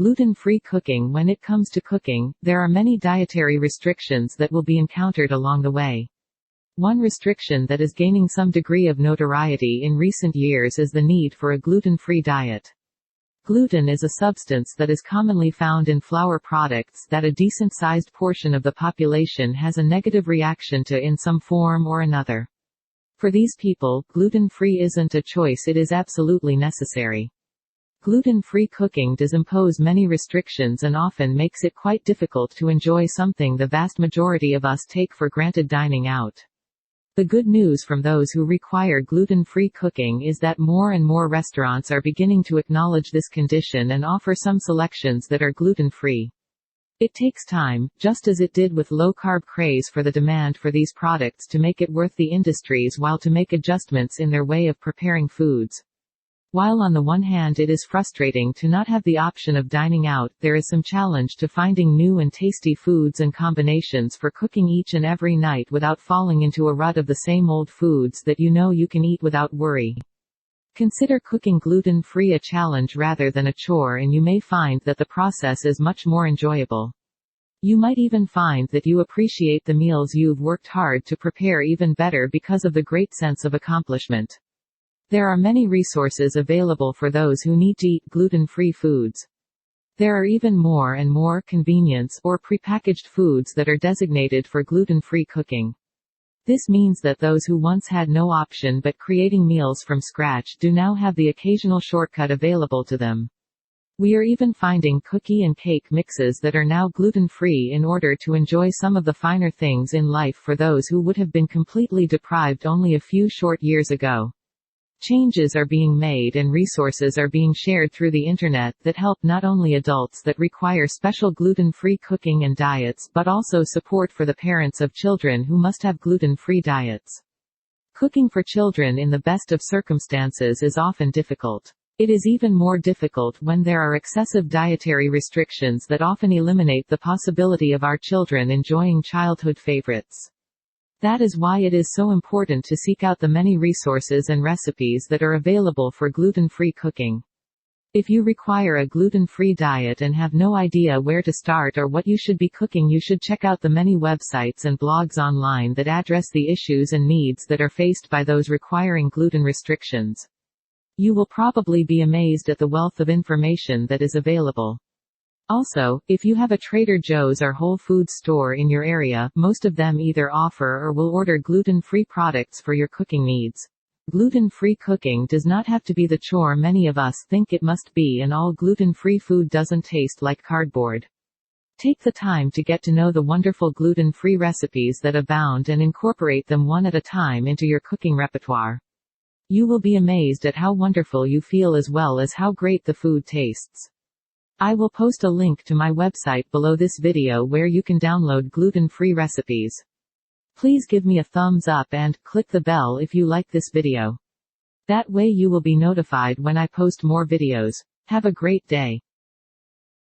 Gluten-free cooking. When it comes to cooking, there are many dietary restrictions that will be encountered along the way. One restriction that is gaining some degree of notoriety in recent years is the need for a gluten-free diet. Gluten is a substance that is commonly found in flour products that a decent-sized portion of the population has a negative reaction to in some form or another. For these people, gluten-free isn't a choice, it is absolutely necessary. Gluten-free cooking does impose many restrictions and often makes it quite difficult to enjoy something the vast majority of us take for granted: dining out. The good news from those who require gluten-free cooking is that more and more restaurants are beginning to acknowledge this condition and offer some selections that are gluten-free. It takes time, just as it did with low-carb craze, for the demand for these products to make it worth the industry's while to make adjustments in their way of preparing foods. While on the one hand it is frustrating to not have the option of dining out, there is some challenge to finding new and tasty foods and combinations for cooking each and every night without falling into a rut of the same old foods that you know you can eat without worry. Consider cooking gluten-free a challenge rather than a chore, and you may find that the process is much more enjoyable. You might even find that you appreciate the meals you've worked hard to prepare even better because of the great sense of accomplishment. There are many resources available for those who need to eat gluten-free foods. There are even more and more convenience or prepackaged foods that are designated for gluten-free cooking. This means that those who once had no option but creating meals from scratch do now have the occasional shortcut available to them. We are even finding cookie and cake mixes that are now gluten-free in order to enjoy some of the finer things in life for those who would have been completely deprived only a few short years ago. Changes are being made and resources are being shared through the internet that help not only adults that require special gluten-free cooking and diets but also support for the parents of children who must have gluten-free diets. Cooking for children in the best of circumstances is often difficult. It is even more difficult when there are excessive dietary restrictions that often eliminate the possibility of our children enjoying childhood favorites. That is why it is so important to seek out the many resources and recipes that are available for gluten-free cooking. If you require a gluten-free diet and have no idea where to start or what you should be cooking, you should check out the many websites and blogs online that address the issues and needs that are faced by those requiring gluten restrictions. You will probably be amazed at the wealth of information that is available. Also, if you have a Trader Joe's or Whole Foods store in your area, most of them either offer or will order gluten-free products for your cooking needs. Gluten-free cooking does not have to be the chore many of us think it must be, and all gluten-free food doesn't taste like cardboard. Take the time to get to know the wonderful gluten-free recipes that abound and incorporate them one at a time into your cooking repertoire. You will be amazed at how wonderful you feel as well as how great the food tastes. I will post a link to my website below this video where you can download gluten-free recipes. Please give me a thumbs up and click the bell if you like this video. That way you will be notified when I post more videos. Have a great day.